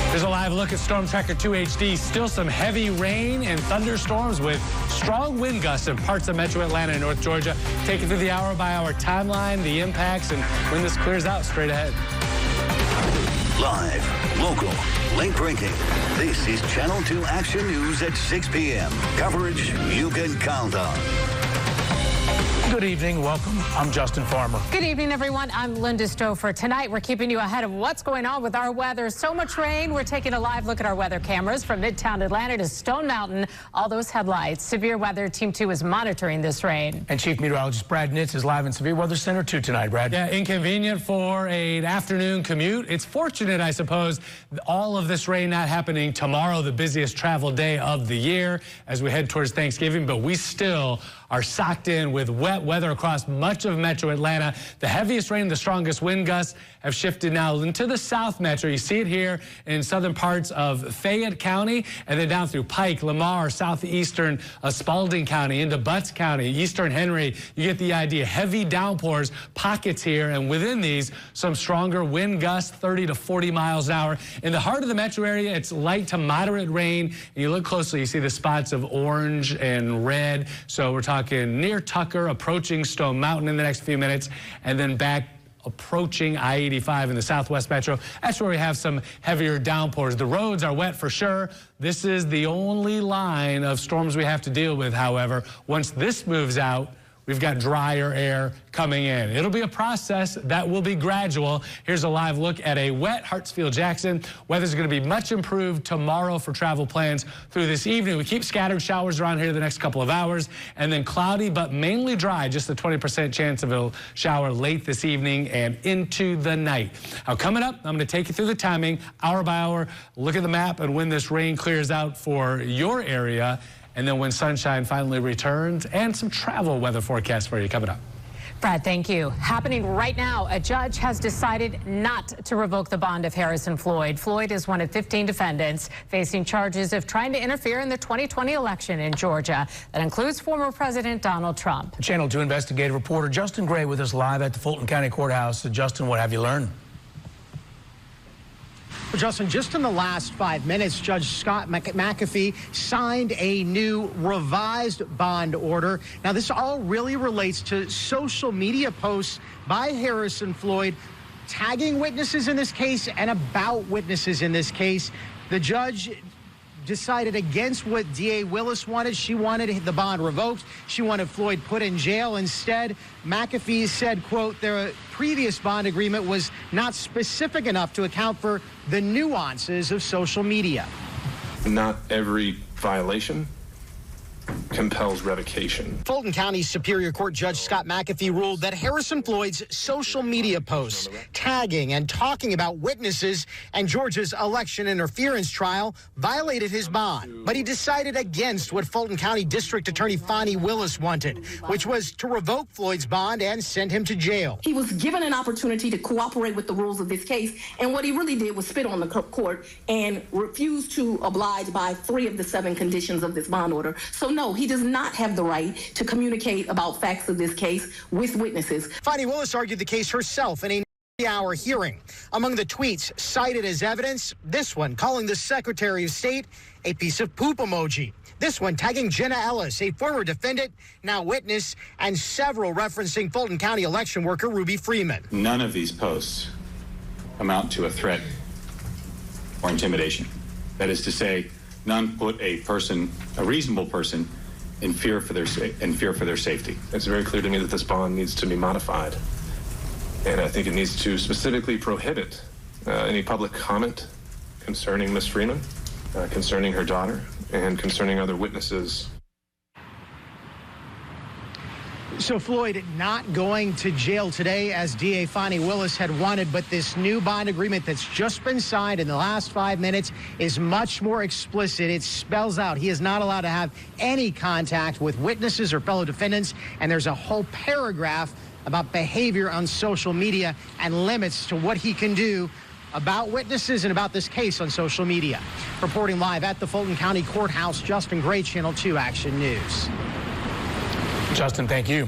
Here's a live look at Storm Tracker 2 HD. Still some heavy rain and thunderstorms with strong wind gusts in parts of metro Atlanta and North Georgia. Take it through the hour-by-hour timeline, the impacts, and when this clears out straight ahead. Live, local, late-breaking. This is Channel 2 Action News at 6 p.m. Coverage you can count on. Good evening. Welcome. I'm Justin Farmer. Good evening, everyone. I'm Linda Stouffer. Tonight, we're keeping you ahead of what's going on with our weather. So much rain. We're taking a live look at our weather cameras from Midtown Atlanta to Stone Mountain. All those headlights. Severe Weather Team 2 is monitoring this rain. And Chief Meteorologist Brad Nitz is live in Severe Weather Center 2 tonight, Brad. Yeah, inconvenient for an afternoon commute. It's fortunate, I suppose, all of this rain not happening tomorrow, the busiest travel day of the year as we head towards Thanksgiving, but we still are socked in with wet weather across much of metro Atlanta. The heaviest rain, the strongest wind gusts have shifted now into the south metro. You see it here in southern parts of Fayette County and then down through Pike, Lamar, southeastern Spalding County, into Butts County, eastern Henry. You get the idea. Heavy downpours, pockets here, and within these, some stronger wind gusts, 30 to 40 miles an hour. In the heart of the metro area, it's light to moderate rain. And you look closely, you see the spots of orange and red. So we're talking near Tucker, approaching Stone Mountain in the next few minutes, and then back approaching I-85 in the southwest metro. That's where we have some heavier downpours. The roads are wet for sure. This is the only line of storms we have to deal with, however. Once this moves out, we've got drier air coming in. It'll be a process that will be gradual. Here's a live look at a wet Hartsfield-Jackson. Weather's going to be much improved tomorrow for travel plans through this evening. We keep scattered showers around here the next couple of hours, and then cloudy but mainly dry, just a 20% chance of a shower late this evening and into the night. Now, coming up, I'm going to take you through the timing, hour by hour, look at the map and when this rain clears out for your area, and then when sunshine finally returns, and some travel weather forecasts for you coming up. Brad, thank you. Happening right now, a judge has decided not to revoke the bond of Harrison Floyd. Floyd is one of 15 defendants facing charges of trying to interfere in the 2020 election in Georgia. That includes former President Donald Trump. Channel 2 investigative reporter Justin Gray with us live at the Fulton County Courthouse. Justin, what have you learned? Well, Justin, just in the last 5 minutes, Judge Scott McAfee signed a new revised bond order. Now, this all really relates to social media posts by Harrison Floyd tagging witnesses in this case and about witnesses in this case. The judge decided against what DA Willis wanted. She wanted the bond revoked. She wanted Floyd put in jail. Instead, McAfee said, quote, the previous bond agreement was not specific enough to account for the nuances of social media. Not every violation compels revocation. Fulton County Superior Court Judge Scott McAfee ruled that Harrison Floyd's social media posts tagging and talking about witnesses and Georgia's election interference trial violated his bond. But he decided against what Fulton County District Attorney Fani Willis wanted, which was to revoke Floyd's bond and send him to jail. He was given an opportunity to cooperate with the rules of this case, and what he really did was spit on the court and refuse to oblige by 3 of the 7 conditions of this bond order. So no, he does not have the right to communicate about facts of this case with witnesses. Fani Willis argued the case herself in a 3-hour hearing. Among the tweets cited as evidence, this one calling the Secretary of State a piece of poop emoji. This one tagging Jenna Ellis, a former defendant, now witness, and several referencing Fulton County election worker Ruby Freeman. None of these posts amount to a threat or intimidation. That is to say, none put a reasonable person in fear for their safety. It's very clear to me that this bond needs to be modified. And I think it needs to specifically prohibit any public comment concerning Ms. Freeman, concerning her daughter, and concerning other witnesses. So Floyd not going to jail today as DA Fani Willis had wanted, but this new bond agreement that's just been signed in the last 5 minutes is much more explicit. It spells out he is not allowed to have any contact with witnesses or fellow defendants, and there's a whole paragraph about behavior on social media and limits to what he can do about witnesses and about this case on social media. Reporting live at the Fulton County Courthouse, Justin Gray, Channel 2 Action News. Justin, thank you.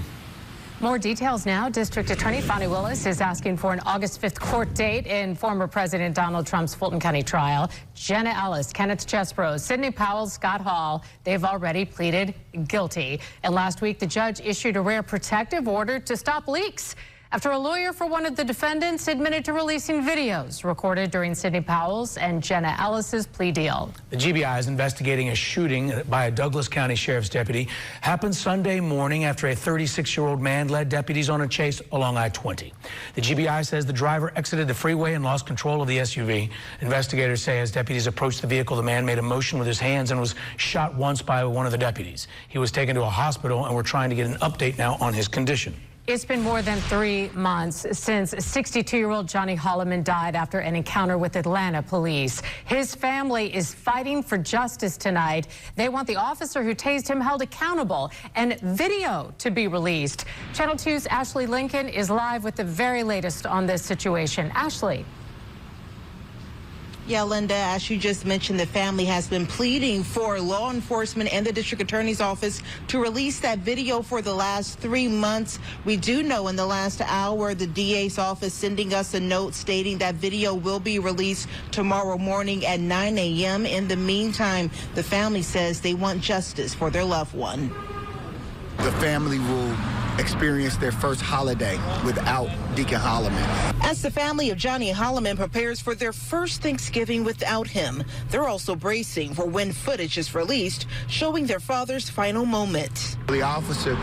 More details now. District Attorney Fani Willis is asking for an August 5th court date in former President Donald Trump's Fulton County trial. Jenna Ellis, Kenneth Chesbro, Sidney Powell, Scott Hall, they've already pleaded guilty. And last week, the judge issued a rare protective order to stop leaks after a lawyer for one of the defendants admitted to releasing videos recorded during Sidney Powell's and Jenna Ellis's plea deal. The GBI is investigating a shooting by a Douglas County Sheriff's deputy. Happened Sunday morning after a 36-year-old man led deputies on a chase along I-20. The GBI says the driver exited the freeway and lost control of the SUV. Investigators say as deputies approached the vehicle, the man made a motion with his hands and was shot once by one of the deputies. He was taken to a hospital, and we're trying to get an update now on his condition. It's been more than 3 months since 62-year-old Johnny Holloman died after an encounter with Atlanta police. His family is fighting for justice tonight. They want the officer who tased him held accountable and video to be released. Channel 2's Ashley Lincoln is live with the very latest on this situation. Ashley. Yeah, Linda, as you just mentioned, the family has been pleading for law enforcement and the district attorney's office to release that video for the last 3 months. We do know in the last hour, the DA's office sending us a note stating that video will be released tomorrow morning at 9 a.m. In the meantime, the family says they want justice for their loved one. The family will experience their first holiday without Deacon Holloman. As the family of Johnny Holloman prepares for their first Thanksgiving without him, they're also bracing for when footage is released showing their father's final moments. The officer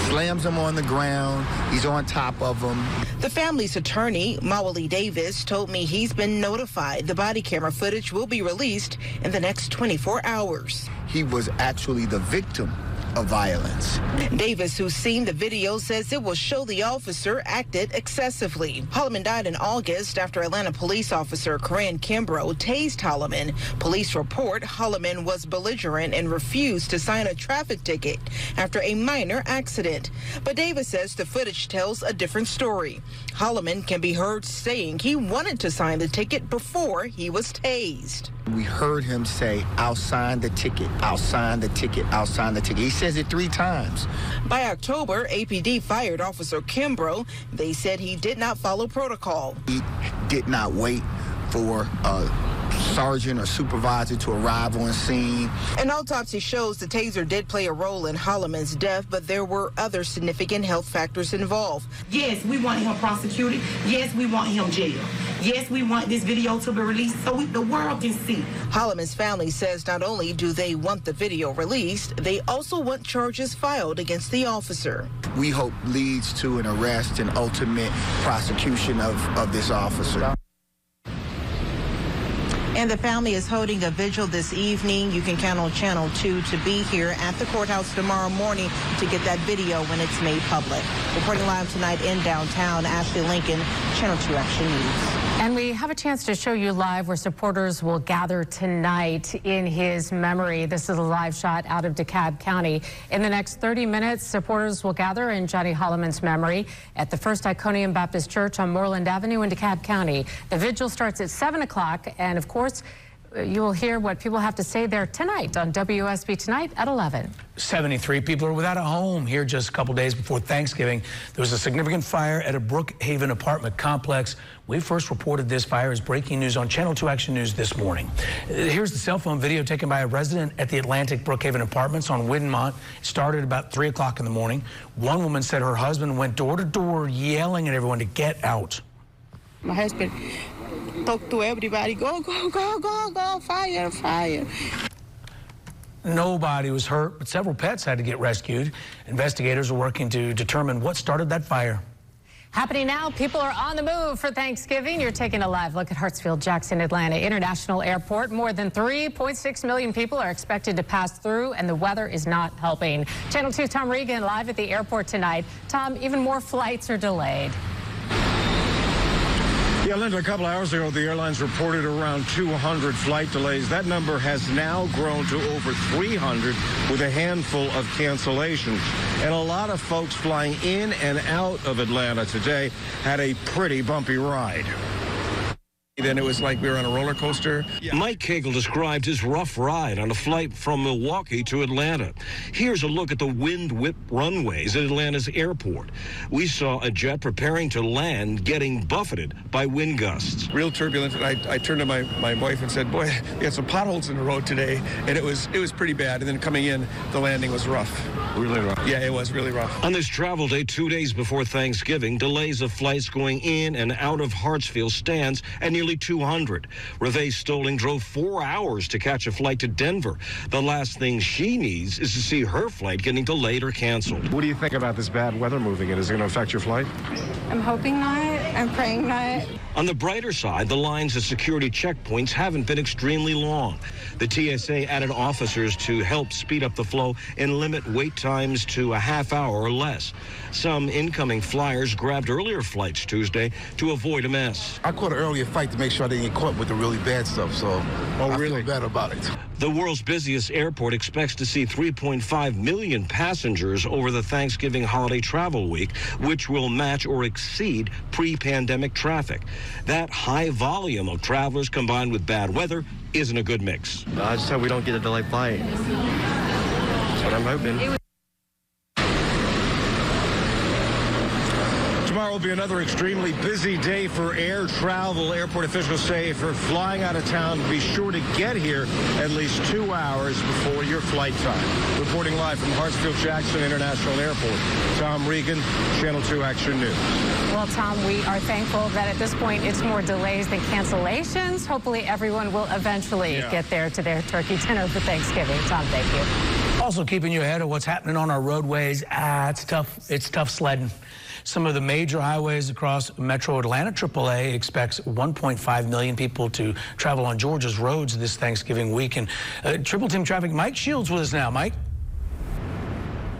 slams him on the ground. He's on top of him. The family's attorney, Mawali Davis, told me he's been notified the body camera footage will be released in the next 24 hours. He was actually the victim of violence. Davis, who's seen the video, says it will show the officer acted excessively. Holloman died in August after Atlanta police officer Corinne Kimbrough tased Holloman. Police report Holloman was belligerent and refused to sign a traffic ticket after a minor accident. But Davis says the footage tells a different story. Holloman can be heard saying he wanted to sign the ticket before he was tased. We heard him say, "I'll sign the ticket, I'll sign the ticket, I'll sign the ticket." He says it 3 times. By October, APD fired Officer Kimbrough. They said he did not follow protocol. He did not wait for a sergeant or supervisor to arrive on scene. An autopsy shows the taser did play a role in Holloman's death, but there were other significant health factors involved. Yes, we want him prosecuted. Yes, we want him jailed. Yes, we want this video to be released so the world can see. Holloman's family says not only do they want the video released, they also want charges filed against the officer. We hope leads to an arrest and ultimate prosecution of this officer. And the family is holding a vigil this evening. You can count on Channel 2 to be here at the courthouse tomorrow morning to get that video when it's made public. Reporting live tonight in downtown, Ashley Lincoln, Channel 2 Action News. And we have a chance to show you live where supporters will gather tonight in his memory. This is a live shot out of DeKalb County. In the next 30 minutes, supporters will gather in Johnny Holloman's memory at the First Iconium Baptist Church on Moreland Avenue in DeKalb County. The vigil starts at 7 o'clock, and of course, you will hear what people have to say there tonight on WSB Tonight at 11. 73 people are without a home here just a couple days before Thanksgiving. There was a significant fire at a Brookhaven apartment complex. We first reported this fire as breaking news on Channel 2 Action News this morning. Here's the cell phone video taken by a resident at the Atlantic Brookhaven Apartments on Widmont. It started about 3 o'clock in the morning. One woman said her husband went door to door yelling at everyone to get out. My husband talked to everybody, go, go, go, go, go, fire, fire. Nobody was hurt, but several pets had to get rescued. Investigators are working to determine what started that fire. Happening now, people are on the move for Thanksgiving. You're taking a live look at Hartsfield-Jackson Atlanta International Airport. More than 3.6 million people are expected to pass through, and the weather is not helping. Channel 2's Tom Regan live at the airport tonight. Tom, even more flights are delayed. Yeah, Linda, a couple hours ago, the airlines reported around 200 flight delays. That number has now grown to over 300 with a handful of cancellations. And a lot of folks flying in and out of Atlanta today had a pretty bumpy ride. Then it was like we were on a roller coaster. Mike Cagle described his rough ride on a flight from Milwaukee to Atlanta. Here's a look at the wind-whipped runways at Atlanta's airport. We saw a jet preparing to land getting buffeted by wind gusts. Real turbulent. And I turned to my wife and said, boy, we had some potholes in the road today, and it was pretty bad. And then coming in, the landing was rough. Really rough? Yeah, it was really rough. On this travel day, 2 days before Thanksgiving, delays of flights going in and out of Hartsfield stands at nearly 200. Reve Stoling drove 4 hours to catch a flight to Denver. The last thing she needs is to see her flight getting delayed or canceled. What do you think about this bad weather moving in? Is it going to affect your flight? I'm hoping not. I'm praying not. On the brighter side, the lines at security checkpoints haven't been extremely long. The TSA added officers to help speed up the flow and limit wait times to a half hour or less. Some incoming flyers grabbed earlier flights Tuesday to avoid a mess. I caught an earlier flight to make sure I didn't get caught with the really bad stuff, so I feel bad about it. The world's busiest airport expects to see 3.5 million passengers over the Thanksgiving holiday travel week, which will match or exceed pre-pandemic traffic. That high volume of travelers combined with bad weather isn't a good mix. I just hope we don't get a delayed flight. That's what I'm hoping. Tomorrow will be another extremely busy day for air travel. Airport officials say if you're flying out of town, be sure to get here at least 2 hours before your flight time. Reporting live from Hartsfield-Jackson International Airport, Tom Regan, Channel 2 Action News. Well, Tom, we are thankful that at this point it's more delays than cancellations. Hopefully everyone will eventually get there to their turkey dinner for Thanksgiving. Tom, thank you. Also keeping you ahead of what's happening on our roadways. It's tough. It's tough sledding. Some of the major highways across Metro Atlanta, AAA expects 1.5 million people to travel on Georgia's roads this Thanksgiving week. And Triple Team Traffic, Mike Shields with us now. Mike?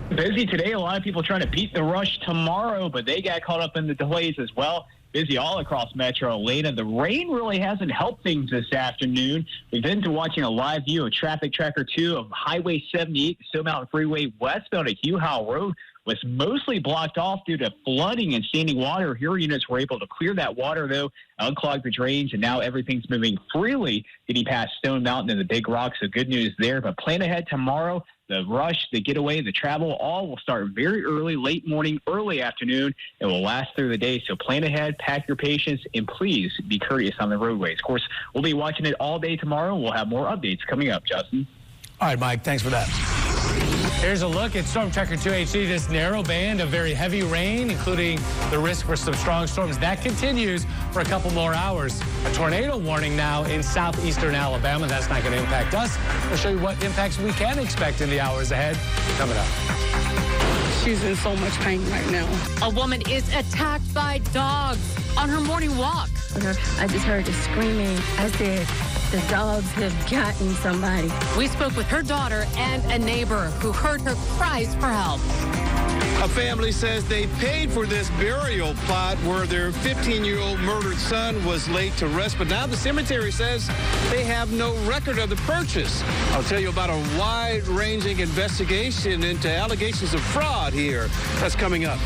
Busy today. A lot of people trying to beat the rush tomorrow, but they got caught up in the delays as well. Busy all across Metro Atlanta. The rain really hasn't helped things this afternoon. We've been to watching a live view of Traffic Tracker 2 of Highway 78, Stone Mountain Freeway westbound at Hugh Howell Road. Was mostly blocked off due to flooding and standing water. Here units were able to clear that water, though, unclog the drains, and now everything's moving freely getting past Stone Mountain and the Big Rock, so good news there. But plan ahead tomorrow. The rush, the getaway, the travel, all will start very early, late morning, early afternoon. It will last through the day, so plan ahead, pack your patience, and please be courteous on the roadways. Of course, we'll be watching it all day tomorrow. We'll have more updates coming up, Justin. All right, Mike, thanks for that. Here's a look at Storm Tracker 2 HD, this narrow band of very heavy rain, including the risk for some strong storms. That continues for a couple more hours. A tornado warning now in southeastern Alabama. That's not going to impact us. We'll show you what impacts we can expect in the hours ahead coming up. She's in so much pain right now. A woman is attacked by dogs on her morning walk. I just heard her screaming. I said, the dogs have gotten somebody. We spoke with her daughter and a neighbor who heard her cries for help. A family says they paid for this burial plot where their 15-year-old murdered son was laid to rest, but now the cemetery says they have no record of the purchase. I'll tell you about a wide-ranging investigation into allegations of fraud here. That's coming up.